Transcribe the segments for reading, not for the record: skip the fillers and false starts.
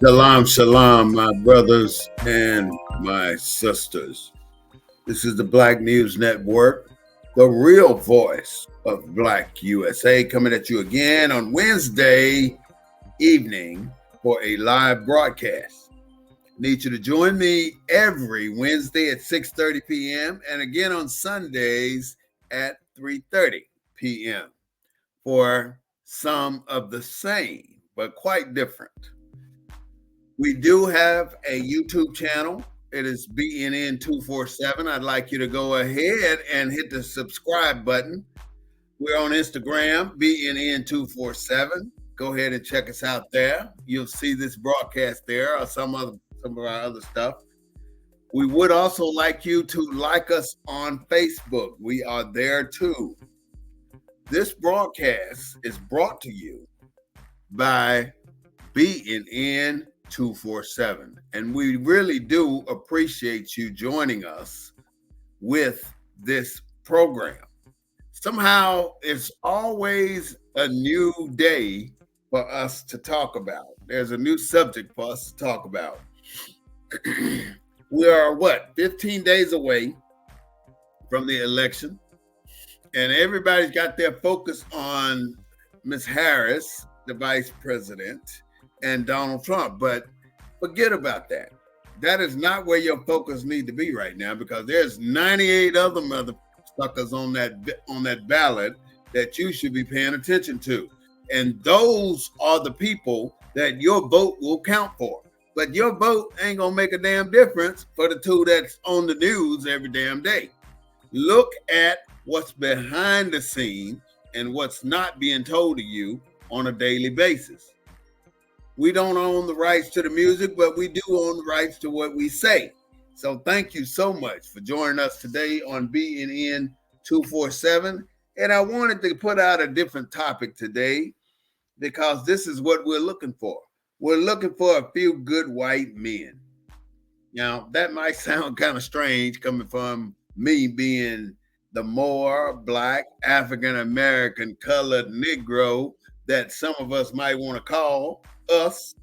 Shalom, shalom, my brothers and my sisters. This is the Black News Network, the real voice of Black USA, coming at you again on Wednesday evening for a live broadcast. Need you to join me every Wednesday at 6:30 p.m. and again on Sundays at 3:30 p.m. for some of the same, but quite different. We do have a YouTube channel. It is BNN247. I'd like you to go ahead and hit the subscribe button. We're on Instagram, BNN247. Go ahead and check us out there. You'll see this broadcast there or some of our other stuff. We would also like you to like us on Facebook. We are there too. This broadcast is brought to you by BNN 247. And we really do appreciate you joining us with this program. Somehow it's always a new day for us to talk about. There's a new subject for us to talk about. We are 15 days away from the election, and everybody's got their focus on Ms. Harris, the vice president, and Donald Trump, but forget about that. That is not where your focus needs to be right now, because there's 98 other motherfuckers on that ballot that you should be paying attention to, and those are the people that your vote will count for. But your vote ain't gonna make a damn difference for the two that's on the news every damn day. Look at what's behind the scene and what's not being told to you on a daily basis. We don't own the rights to the music, but we do own the rights to what we say. So thank you so much for joining us today on BNN 247. And I wanted to put out a different topic today because this is what we're looking for. We're looking for a few good white men. Now, that might sound kind of strange coming from me being the more Black, African-American, colored Negro that some of us might want to call us,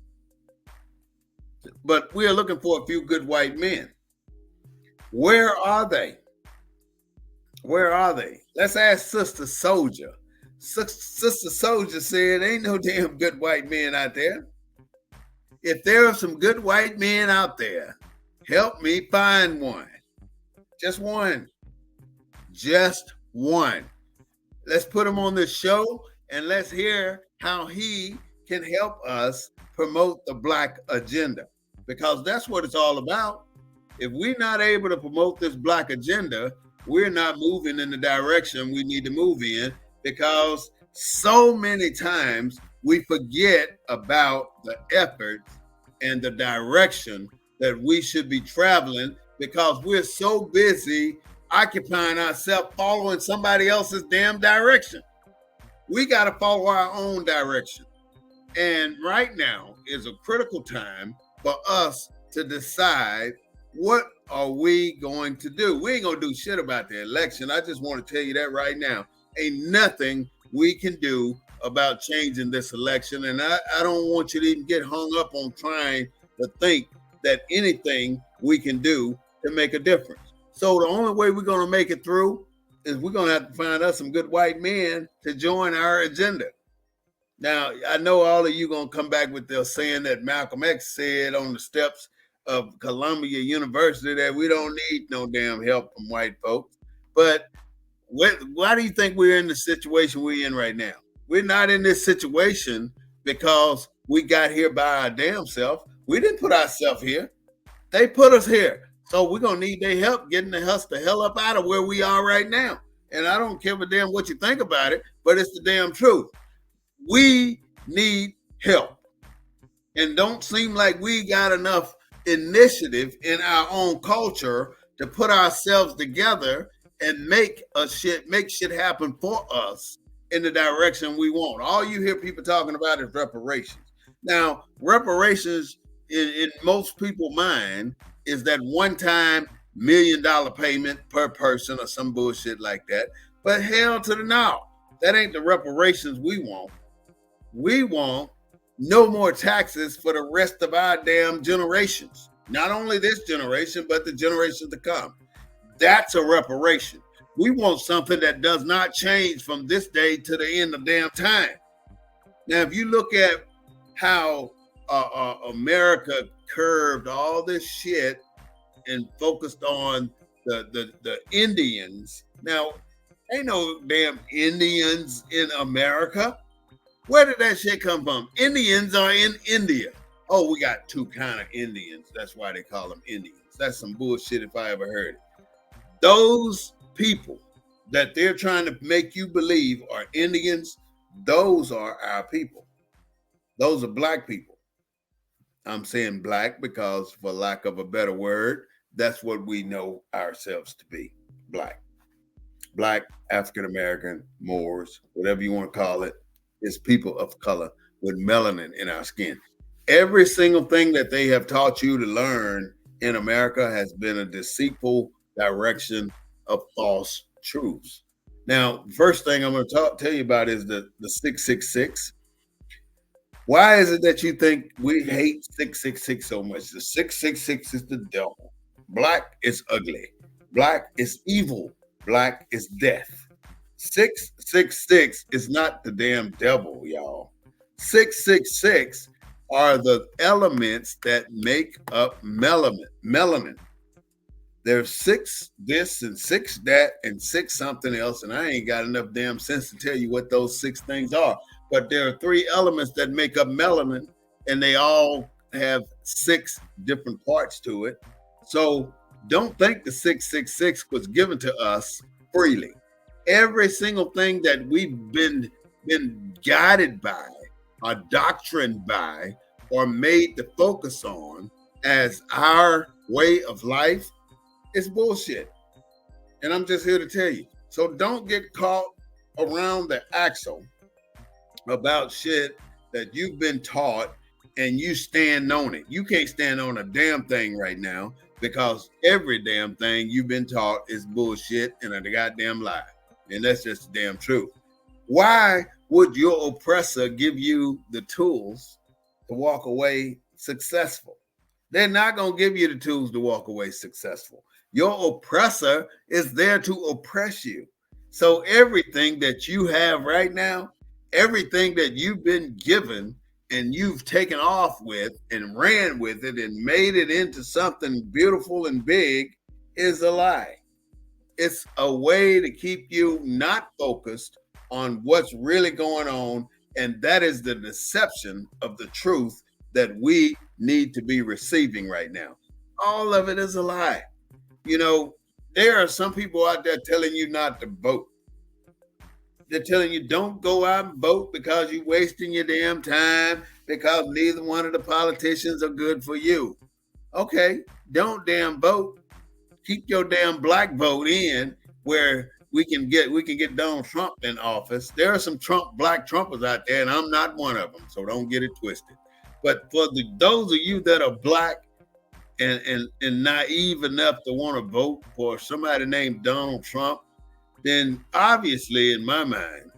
but we are looking for a few good white men. Where are they? Where are they? Let's ask Sister Soldier. Sister Soldier said, ain't no damn good white men out there. If there are some good white men out there, help me find one. Just one. Just one. Let's put him on this show and let's hear how he can help us promote the Black agenda, because that's what it's all about. If we're not able to promote this Black agenda, we're not moving in the direction we need to move in, because so many times we forget about the efforts and the direction that we should be traveling, because we're so busy occupying ourselves following somebody else's damn direction. We got to follow our own direction. And right now is a critical time for us to decide, what are we going to do? We ain't going to do shit about the election. I just want to tell you that right now. Ain't nothing we can do about changing this election. And I don't want you to even get hung up on trying to think that anything we can do to make a difference. So the only way we're going to make it through is we're going to have to find us some good white men to join our agenda. Now, I know all of you going to come back with the saying that Malcolm X said on the steps of Columbia University, that we don't need no damn help from white folks. But why do you think we're in the situation we're in right now? We're not in this situation because we got here by our damn self. We didn't put ourselves here. They put us here. So we're going to need their help getting us the hell up out of where we are right now. And I don't give a damn what you think about it, but it's the damn truth. We need help. And don't seem like we got enough initiative in our own culture to put ourselves together and make shit happen for us in the direction we want. All you hear people talking about is reparations. Now, reparations in most people's mind is that one-time $1 million payment per person or some bullshit like that. But hell to the no. That ain't the reparations we want. We want no more taxes for the rest of our damn generations. Not only this generation, but the generations to come. That's a reparation. We want something that does not change from this day to the end of damn time. Now, if you look at how America curved all this shit and focused on the Indians. Now, ain't no damn Indians in America. Where did that shit come from? Indians are in India. Oh, we got two kind of Indians. That's why they call them Indians. That's some bullshit if I ever heard it. Those people that they're trying to make you believe are Indians, those are our people. Those are black people. I'm saying black because, for lack of a better word, that's what we know ourselves to be. Black. Black, African American, Moors, whatever you want to call it, is people of color with melanin in our skin. Every single thing that they have taught you to learn in America has been a deceitful direction of false truths. Now, first thing I'm going to tell you about is the 666. Why is it that you think we hate 666 so much? The 666 is the devil. Black is ugly. Black is evil. Black is death. 666 is not the damn devil, y'all. 666 are the elements that make up melanin. There's 6 this and 6 that and 6 something else, and I ain't got enough damn sense to tell you what those 6 things are. But there are 3 elements that make up melanin, and they all have 6 different parts to it. So don't think the 666 was given to us freely. Every single thing that we've been guided by, or doctrined by, or made to focus on as our way of life is bullshit. And I'm just here to tell you. So don't get caught around the axle about shit that you've been taught and you stand on it. You can't stand on a damn thing right now because every damn thing you've been taught is bullshit and a goddamn lie. And that's just the damn truth. Why would your oppressor give you the tools to walk away successful? They're not going to give you the tools to walk away successful. Your oppressor is there to oppress you. So everything that you have right now, everything that you've been given and you've taken off with and ran with it and made it into something beautiful and big is a lie. It's a way to keep you not focused on what's really going on, and that is the deception of the truth that we need to be receiving right now. All of it is a lie. You know, there are some people out there telling you not to vote. They're telling you don't go out and vote because you're wasting your damn time, because neither one of the politicians are good for you. Okay, don't damn vote. Keep your damn black vote in where we can get Donald Trump in office. There are some black Trumpers out there, and I'm not one of them, so don't get it twisted. But for those of you that are black and naive enough to want to vote for somebody named Donald Trump, then obviously in my mind,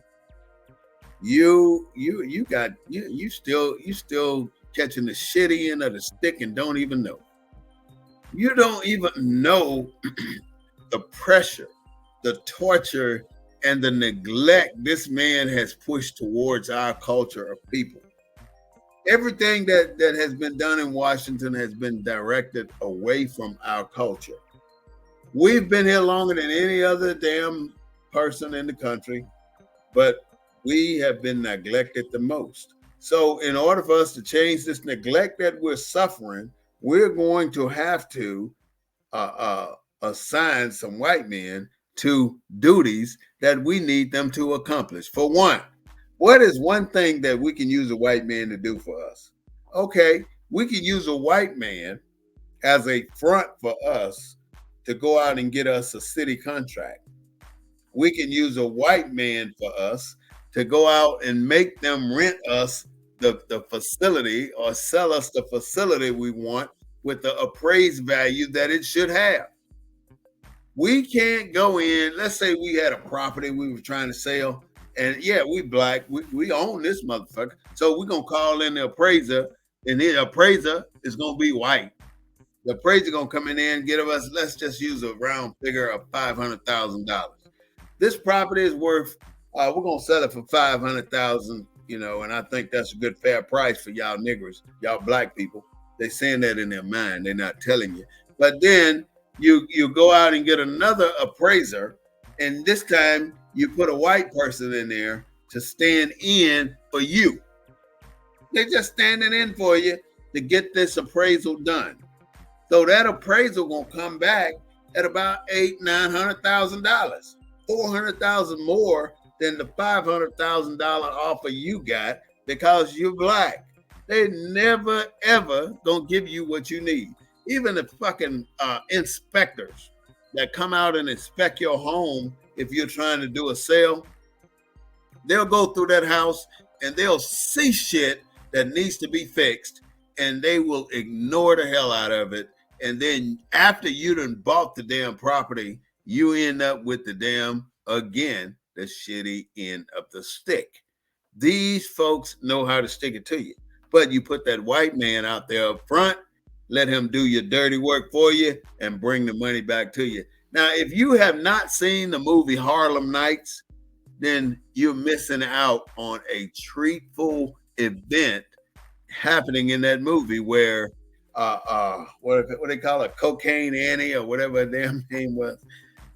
you still catching the shitty end of the stick and don't even know. You don't even know the pressure, the torture, and the neglect this man has pushed towards our culture of people. Everything that has been done in Washington has been directed away from our culture. We've been here longer than any other damn person in the country, but we have been neglected the most. So in order for us to change this neglect that we're suffering, we're going to have to assign some white men to duties that we need them to accomplish. For one, what is one thing that we can use a white man to do for us? Okay, we can use a white man as a front for us to go out and get us a city contract. we can use a white man for us to go out and make them rent us the facility or sell us the facility we want with the appraised value that it should have. We can't go in. Let's say we had a property we were trying to sell, and yeah, we black, we own this motherfucker. So we're gonna call in the appraiser, and the appraiser is gonna be white. The appraiser gonna come in there and get us, let's just use a round figure of $500,000. This property is worth, we're gonna sell it for 500,000, and I think that's a good fair price for y'all niggers, y'all black people. They saying that in their mind, they're not telling you. But then you go out and get another appraiser, and this time you put a white person in there to stand in for you. They're just standing in for you to get this appraisal done. So that appraisal gonna come back at about $800,000-900,000, $400,000 more than the $500,000 offer you got because you're black. They never ever gonna give you what you need. Even the fucking inspectors that come out and inspect your home if you're trying to do a sale, they'll go through that house and they'll see shit that needs to be fixed, and they will ignore the hell out of it. And then after you done bought the damn property, you end up with the damn, again, the shitty end of the stick. These folks know how to stick it to you. But you put that white man out there up front, let him do your dirty work for you and bring the money back to you. Now, if you have not seen the movie Harlem Nights, then you're missing out on a treatful event happening in that movie where what they call it, Cocaine Annie or whatever her damn name was.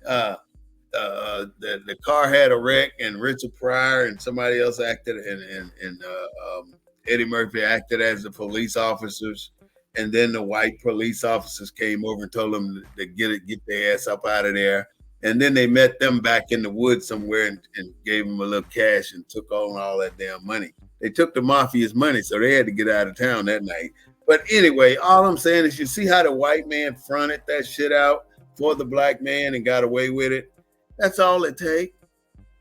The car had a wreck, and Richard Pryor and somebody else acted, and Eddie Murphy acted as the police officers. And then the white police officers came over and told them to get their ass up out of there. And then they met them back in the woods somewhere and gave them a little cash and took on all that damn money. They took the mafia's money, so they had to get out of town that night. But anyway, all I'm saying is, you see how the white man fronted that shit out for the black man and got away with it? That's all it takes.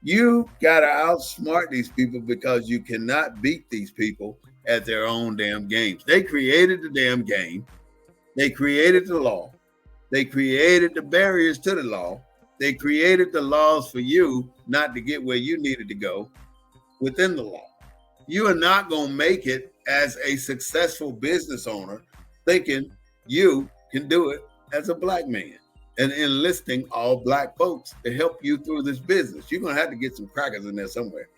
You got to outsmart these people because you cannot beat these people at their own damn games. They created the damn game. They created the law. They created the barriers to the law. They created the laws for you not to get where you needed to go within the law. You are not going to make it as a successful business owner thinking you can do it as a black man and enlisting all black folks to help you through this business. You're going to have to get some crackers in there somewhere.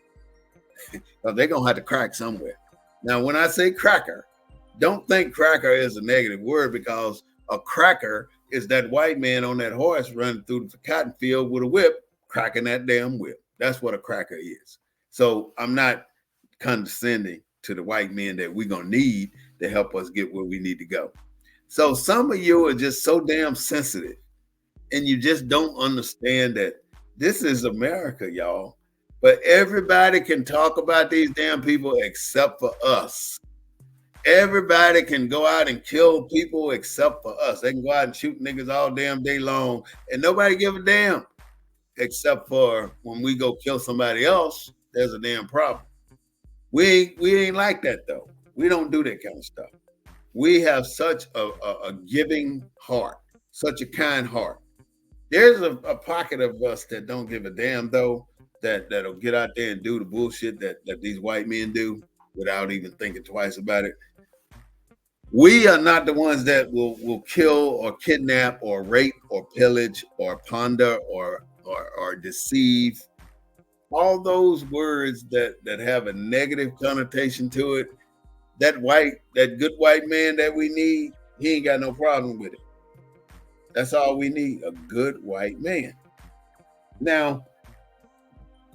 They're going to have to crack somewhere. Now, when I say cracker, don't think cracker is a negative word, because a cracker is that white man on that horse running through the cotton field with a whip, cracking that damn whip. That's what a cracker is. So I'm not condescending to the white men that we're going to need to help us get where we need to go. So some of you are just so damn sensitive, and you just don't understand that this is America, y'all. But everybody can talk about these damn people except for us. Everybody can go out and kill people except for us. They can go out and shoot niggas all damn day long, and nobody give a damn, except for when we go kill somebody else, there's a damn problem. We ain't like that, though. We don't do that kind of stuff. We have such a giving heart, such a kind heart. There's a pocket of us that don't give a damn, though, that'll get out there and do the bullshit that these white men do without even thinking twice about it. We are not the ones that will kill or kidnap or rape or pillage or plunder or deceive. All those words that have a negative connotation to it, that good white man that we need, he ain't got no problem with it. That's all we need, a good white man. Now,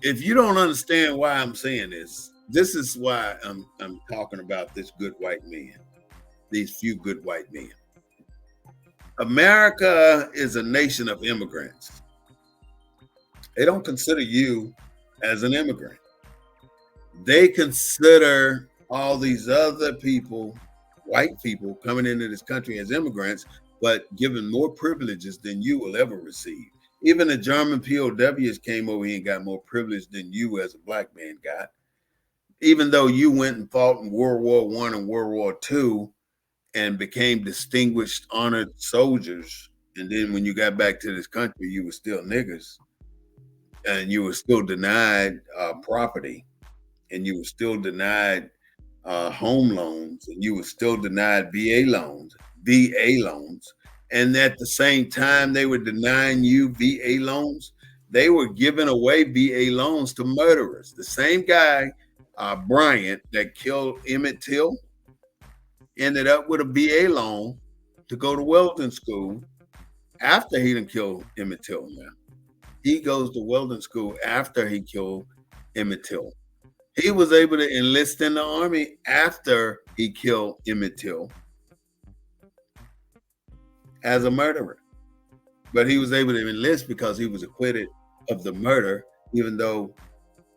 if you don't understand why I'm saying this is why I'm talking about this good white man, these few good white men. America is a nation of immigrants. They don't consider you as an immigrant. They consider all these other people, white people, coming into this country as immigrants, but given more privileges than you will ever receive. Even the German POWs came over here and got more privilege than you as a black man got. Even though you went and fought in World War One and World War Two and became distinguished, honored soldiers, and then when you got back to this country, you were still niggers, and you were still denied property, and you were still denied home loans, and you were still denied VA loans. And at the same time, they were denying you VA loans. They were giving away VA loans to murderers. The same guy, Bryant, that killed Emmett Till, ended up with a VA loan to go to welding school after he didn't kill Emmett Till. Now he goes to welding school after he killed Emmett Till. He was able to enlist in the army after he killed Emmett Till as a murderer. But he was able to enlist because he was acquitted of the murder, even though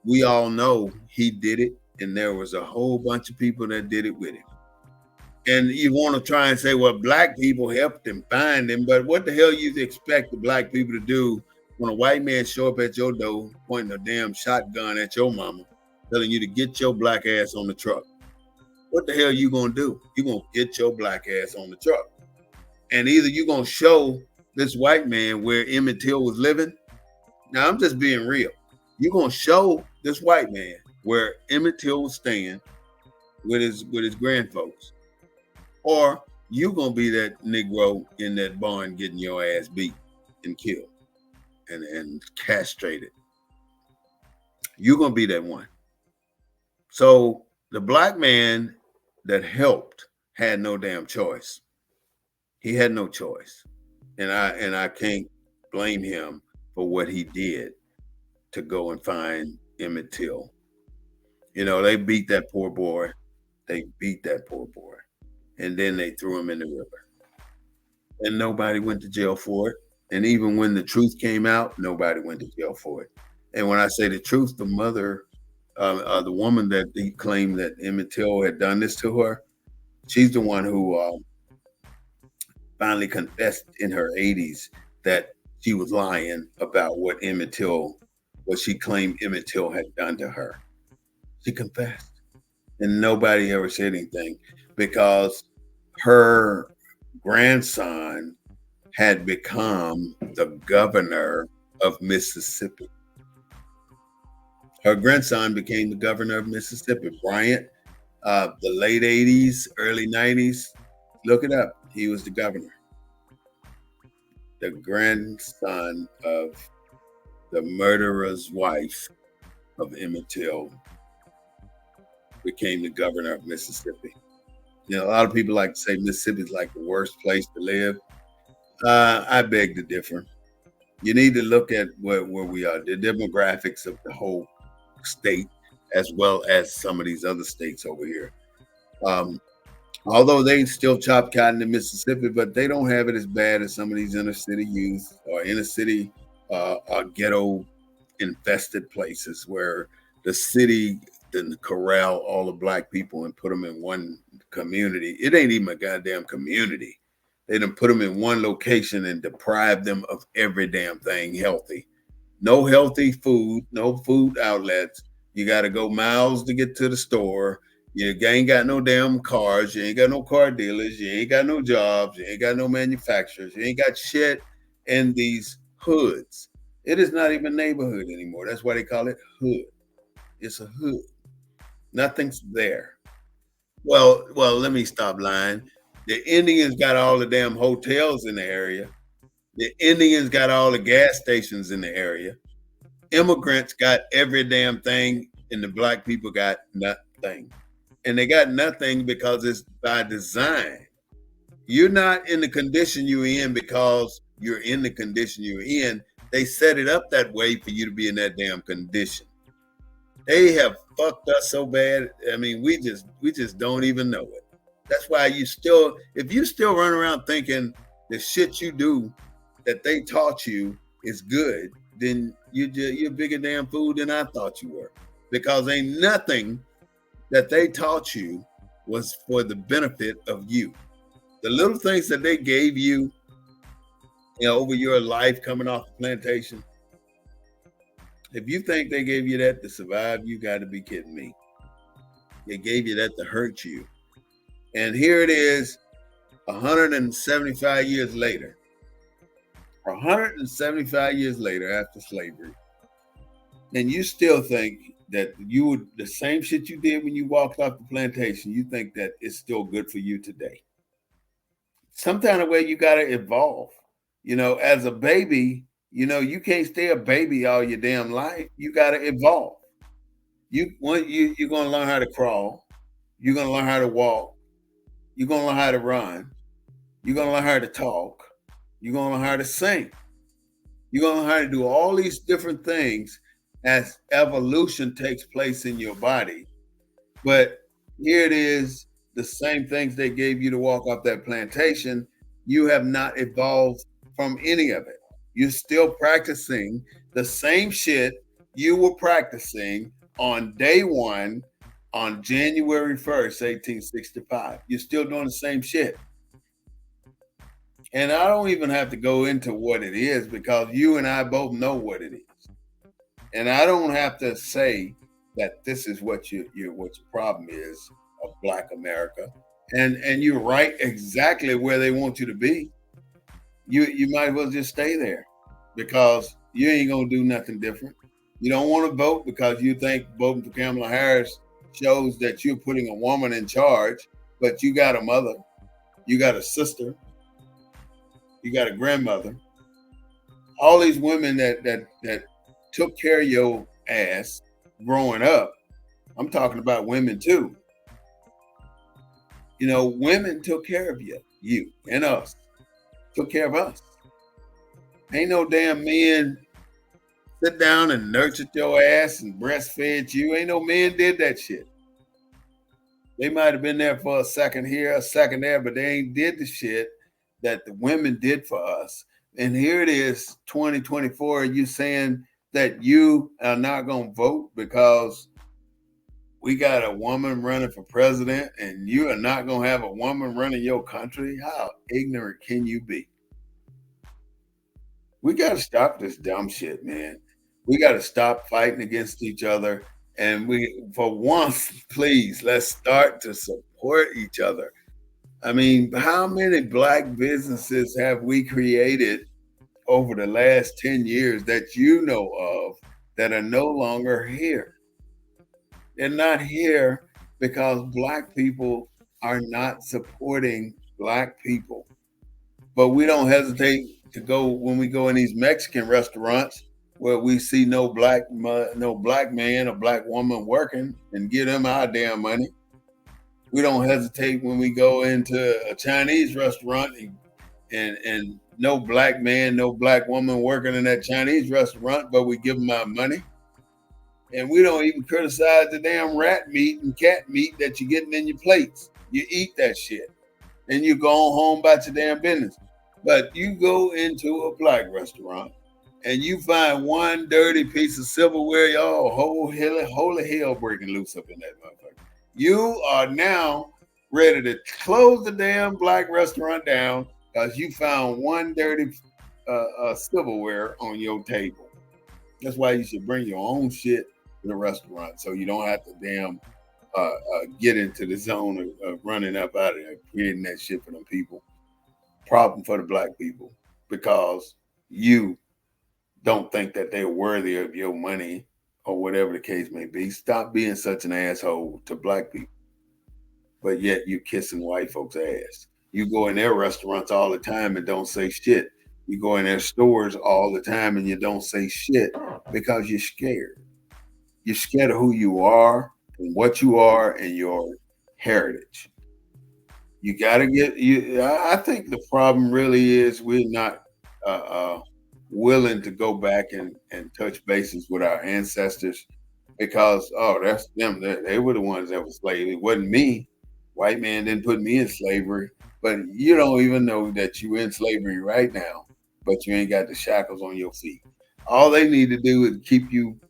we all know he did it, and there was a whole bunch of people that did it with him. And you want to try and say, well, black people helped him find him, but what the hell you expect the black people to do when a white man show up at your door pointing a damn shotgun at your mama, telling you to get your black ass on the truck? What the hell you gonna do? You gonna get your black ass on the truck. And either you gonna show this white man where Emmett Till was living. Now I'm just being real. You're gonna show this white man where Emmett Till was staying with his grandfolks. Or you gonna be that Negro in that barn getting your ass beat and killed and castrated. You're gonna be that one. So the black man that helped had no damn choice. He had no choice. And I can't blame him for what he did to go and find Emmett Till. You know, they beat that poor boy. They beat that poor boy. And then they threw him in the river. And nobody went to jail for it. And even when the truth came out, nobody went to jail for it. And when I say the truth, the mother, the woman that he claimed that Emmett Till had done this to her, she's the one who finally confessed in her 80s that she was lying about what she claimed Emmett Till had done to her. She confessed. And nobody ever said anything because her grandson had become the governor of Mississippi. Her grandson became the governor of Mississippi. Bryant, the late 80s, early 90s, look it up. He was the governor. The grandson of the murderer's wife of Emmett Till became the governor of Mississippi. You know, a lot of people like to say Mississippi is like the worst place to live. I beg to differ. You need to look at where we are, the demographics of the whole state, as well as some of these other states over here. Although they still chop cotton in Mississippi, but they don't have it as bad as some of these inner city youth or inner city ghetto infested places where the city didn't corral all the black people and put them in one community. It ain't even a goddamn community. They done put them in one location and deprive them of every damn thing healthy. No healthy food, no food outlets. You got to go miles to get to the store. You ain't got no damn cars. You ain't got no car dealers. You ain't got no jobs. You ain't got no manufacturers. You ain't got shit in these hoods. It is not even neighborhood anymore. That's why they call it hood. It's a hood. Nothing's there. Well, let me stop lying. The Indians got all the damn hotels in the area. The Indians got all the gas stations in the area. Immigrants got every damn thing, and the black people got nothing. And they got nothing because it's by design. You're not in the condition you're in because you're in the condition you're in. They set it up that way for you to be in that damn condition. They have fucked us so bad. I mean, we just don't even know it. That's why if you still run around thinking the shit you do that they taught you is good, then you're a bigger damn fool than I thought you were. Because ain't nothing that they taught you was for the benefit of you. The little things that they gave you over your life coming off the plantation. If you think they gave you that to survive, you got to be kidding me. They gave you that to hurt you. And here it is 175 years later. 175 years later after slavery. And you still think that you would, the same shit you did when you walked off the plantation, you think that it's still good for you today. Some kind of way you got to evolve. As a baby, you can't stay a baby all your damn life. You got to evolve. You're going to learn how to crawl. You're going to learn how to walk. You're going to learn how to run. You're going to learn how to talk. You're going to learn how to sing. You're going to learn how to do all these different things as evolution takes place in your body. But here it is, the same things they gave you to walk off that plantation, you have not evolved from any of it. You're still practicing the same shit you were practicing on day one on January 1st, 1865. You're still doing the same shit. And I don't even have to go into what it is because you and I both know what it is. And I don't have to say that this is what your problem is of Black America. And you're right exactly where they want you to be. You might as well just stay there because you ain't gonna do nothing different. You don't want to vote because you think voting for Kamala Harris shows that you're putting a woman in charge, but you got a mother, you got a sister, you got a grandmother. All these women that took care of your ass growing up. I'm talking about women too. Women took care of you and us. Took care of us. Ain't no damn men sit down and nurtured your ass and breastfed you. Ain't no men did that shit. They might have been there for a second here, a second there, but they ain't did the shit that the women did for us. And here it is, 2024, you saying that you are not going to vote because we got a woman running for president and you are not going to have a woman running your country? How ignorant can you be? We got to stop this dumb shit, man. We got to stop fighting against each other. And for once, please, let's start to support each other. I mean, how many Black businesses have we created over the last 10 years that you know of that are no longer here? They're not here because Black people are not supporting Black people. But we don't hesitate to go when we go in these Mexican restaurants where we see no black man or Black woman working and give them our damn money. We don't hesitate when we go into a Chinese restaurant and no Black man, no Black woman working in that Chinese restaurant, but we give them our money. And we don't even criticize the damn rat meat and cat meat that you're getting in your plates. You eat that shit and you go home about your damn business. But you go into a Black restaurant and you find one dirty piece of silverware, y'all, holy hell breaking loose up in that motherfucker. You are now ready to close the damn Black restaurant down because you found one dirty silverware on your table. That's why you should bring your own shit to the restaurant so you don't have to damn get into the zone of running up out of there, creating that shit for them people. Problem for the Black people because you don't think that they're worthy of your money or whatever the case may be. Stop being such an asshole to Black people. But yet you kissing white folks' ass. You go in their restaurants all the time and don't say shit. You go in their stores all the time and you don't say shit because you're scared. You're scared of who you are and what you are and your heritage. You got to I think the problem really is we're not willing to go back and touch bases with our ancestors because, that's them. They were the ones that were slaves. It wasn't me. White man didn't put me in slavery. But you don't even know that you're in slavery right now, but you ain't got the shackles on your feet. All they need to do is keep you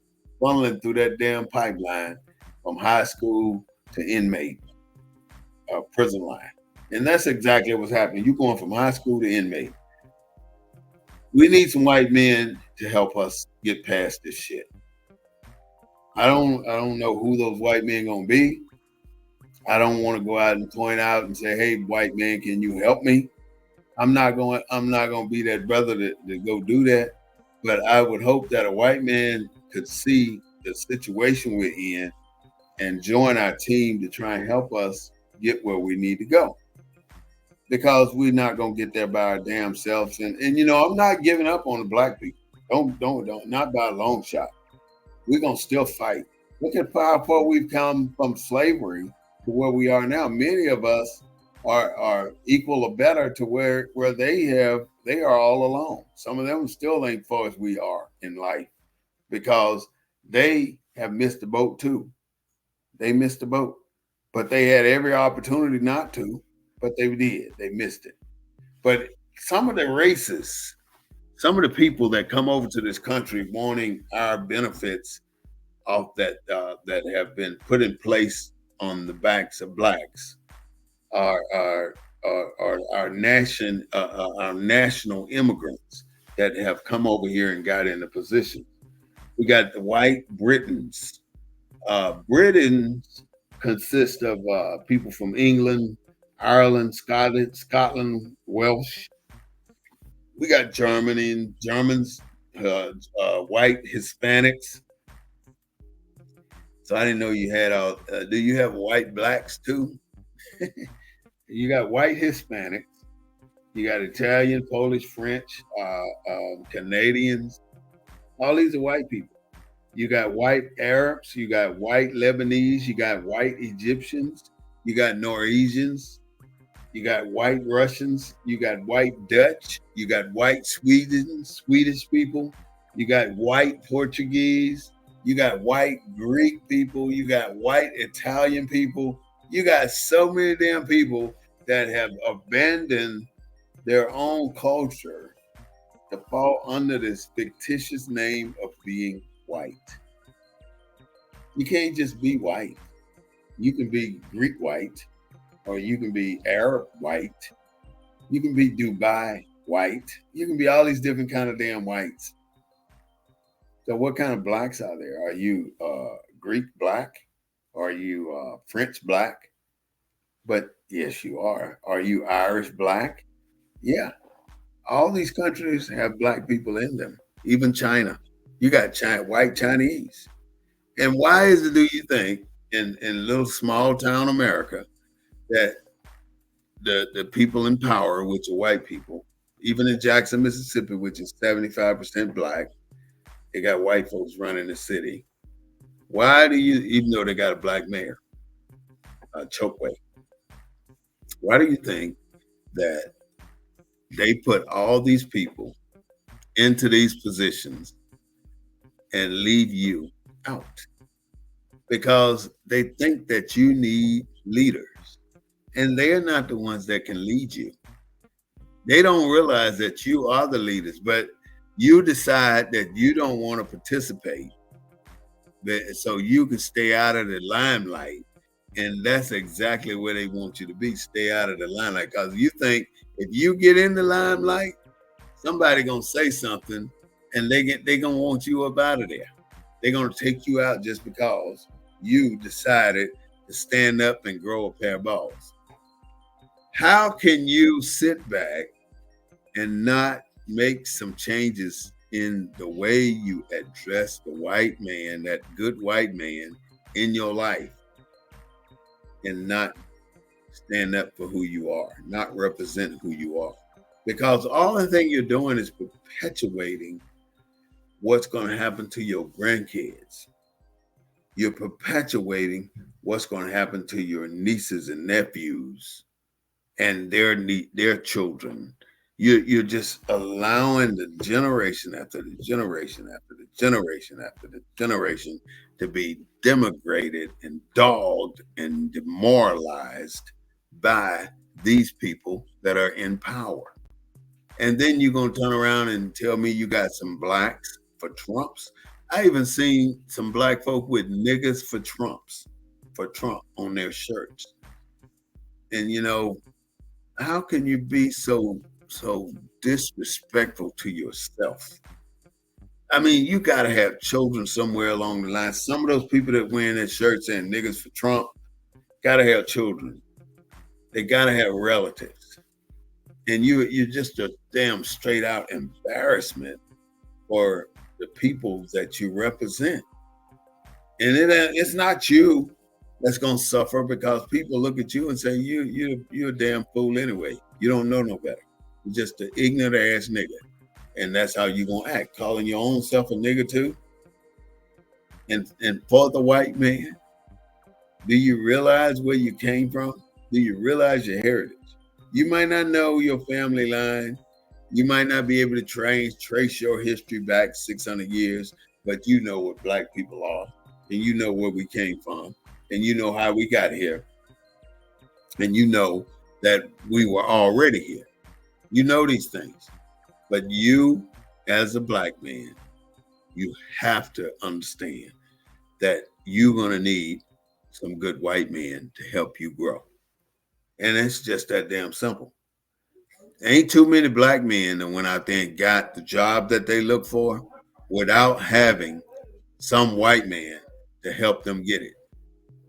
funneling through that damn pipeline from high school to inmate, prison line. And that's exactly what's happening. You're going from high school to inmate. We need some white men to help us get past this shit. I don't know who those white men gonna be. I don't want to go out and point out and say, "Hey, white man, can you help me?" I'm not going to be that brother to go do that. But I would hope that a white man could see the situation we're in and join our team to try and help us get where we need to go. Because we're not going to get there by our damn selves. And I'm not giving up on the black people. Don't, not by a long shot. We're going to still fight. Look at how far we've come from slavery to where we are now. Many of us are equal or better to where they are all alone. Some of them still ain't far as we are in life because they have missed the boat too. They missed the boat, but they had every opportunity not to, but they did. They missed it. But some of the racists, some of the people that come over to this country wanting our benefits off that have been put in place on the backs of blacks are our national immigrants that have come over here and got in a position. We got the white Britons. Britons consist of people from England, Ireland, Scotland, Welsh. We got Germans, white Hispanics. So I didn't know you had all. Do you have white blacks too? You got white Hispanics. You got Italian, Polish, French, Canadians. All these are white people. You got white Arabs. You got white Lebanese. You got white Egyptians. You got Norwegians. You got white Russians. You got white Dutch. You got white Swedish people. You got white Portuguese. You got white Greek people. You got white Italian people. You got so many damn people that have abandoned their own culture to fall under this fictitious name of being white. You can't just be white. You can be Greek white, or you can be Arab white. You can be Dubai white. You can be all these different kind of damn whites. So what kind of blacks are there? Are you Greek black? Are you French black? But yes, you are. Are you Irish black? Yeah. All these countries have black people in them. Even China. You got white Chinese. And why is it, do you think, in little small town America, that the people in power, which are white people, even in Jackson, Mississippi, which is 75% black, they got white folks running the city. Why do you, even though they got a black mayor, Chokwe, why do you think that they put all these people into these positions and leave you out? Because they think that you need leaders, and they're not the ones that can lead you. They don't realize that you are the leaders, but you decide that you don't want to participate, so you can stay out of the limelight. And that's exactly where they want you to be, stay out of the limelight. Because you think if you get in the limelight, somebody gonna say something and they gonna want you up out of there. They're gonna take you out just because you decided to stand up and grow a pair of balls. How can you sit back and not make some changes in the way you address the white man, that good white man in your life, and not stand up for who you are, not represent who you are? Because all the thing you're doing is perpetuating what's going to happen to your grandkids. You're perpetuating what's going to happen to your nieces and nephews and their children. You're just allowing the generation after the generation after the generation after the generation to be demigrated and dogged and demoralized by these people that are in power. And then you're going to turn around and tell me you got some blacks for Trumps. I even seen some black folk with niggas for Trump on their shirts. And how can you be so so disrespectful to yourself. I mean, you got to have children somewhere along the line. Some of those people that wearing that shirt saying niggas for Trump got to have children. They got to have relatives. And you're just a damn straight out embarrassment for the people that you represent. And it's not you that's gonna suffer because people look at you and say you're a damn fool anyway. You don't know no better. You're just an ignorant ass nigga, and that's how you gonna act, calling your own self a nigga too. And for the white man, do you realize where you came from? Do you realize your heritage? You might not know your family line. You might not be able to trace your history back 600 years, but you know what black people are, and you know where we came from, and you know how we got here, and you know that we were already here. You know these things, but you, as a black man, you have to understand that you're going to need some good white men to help you grow. And it's just that damn simple. Ain't too many black men that went out there and got the job that they look for without having some white man to help them get it.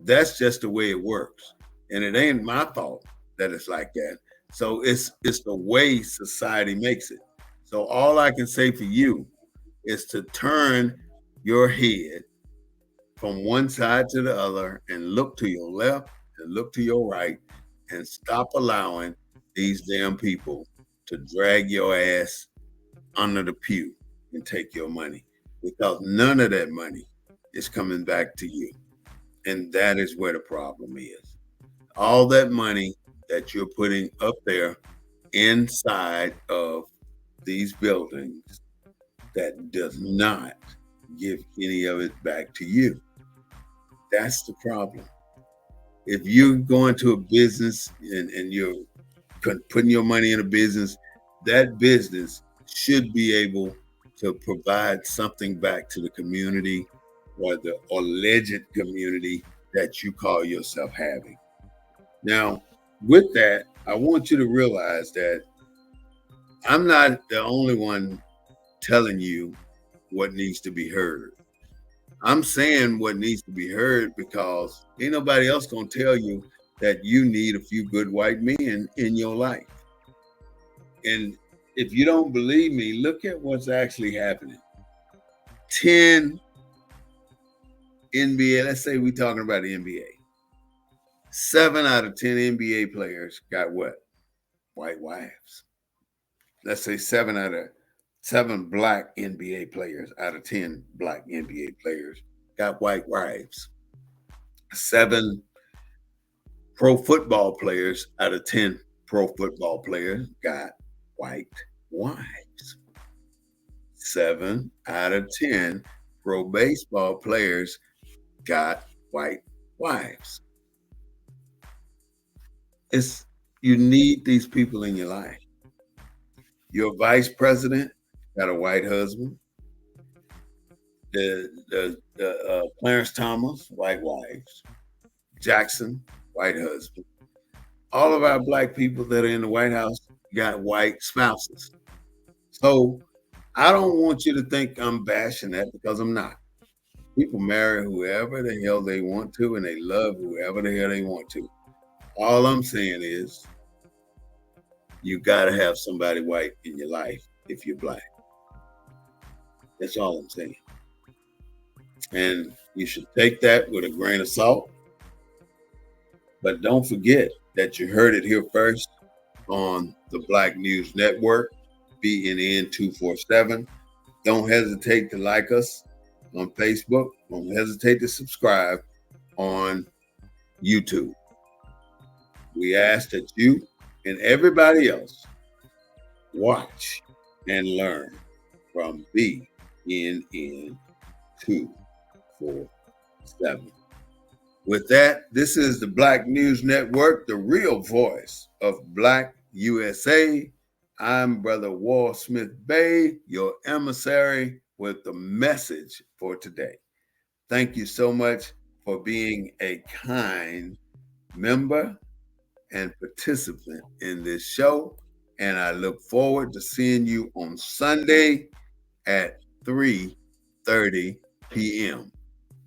That's just the way it works. And it ain't my fault that it's like that. So it's the way society makes it. So all I can say for you is to turn your head from one side to the other and look to your left and look to your right and stop allowing these damn people to drag your ass under the pew and take your money, because none of that money is coming back to you. And that is where the problem is. All that money that you're putting up there inside of these buildings that does not give any of it back to you. That's the problem. If you're going to a business and you're putting your money in a business, that business should be able to provide something back to the community or the alleged community that you call yourself having. Now, with that, I want you to realize that I'm not the only one telling you what needs to be heard. I'm saying what needs to be heard because ain't nobody else gonna tell you that you need a few good white men in your life. And if you don't believe me, look at what's actually happening. 10 NBA, let's say we're talking about the NBA. 7 out of 10 NBA players got what? White wives. Let's say 7 black NBA players out of 10 black NBA players got white wives. 7 pro football players out of 10 pro football players got white wives. 7 out of 10 pro baseball players got white wives. You need these people in your life. Your vice president got a white husband. The Clarence Thomas, white wives. Jackson, white husband. All of our black people that are in the White House got white spouses. So I don't want you to think I'm bashing that, because I'm not. People marry whoever the hell they want to, and they love whoever the hell they want to. All I'm saying is you got to have somebody white in your life if you're black. That's all I'm saying. And you should take that with a grain of salt. But don't forget that you heard it here first on the Black News Network, BNN 247. Don't hesitate to like us on Facebook. Don't hesitate to subscribe on YouTube. We ask that you and everybody else watch and learn from BNN 247. With that, this is the Black News Network, the real voice of Black USA. I'm Brother Wall Smith-Bey, your emissary with the message for today. Thank you so much for being a kind member and participant in this show. And I look forward to seeing you on Sunday at 3:30 p.m.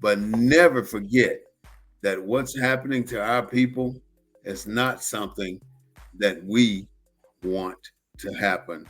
But never forget that what's happening to our people is not something that we want to happen.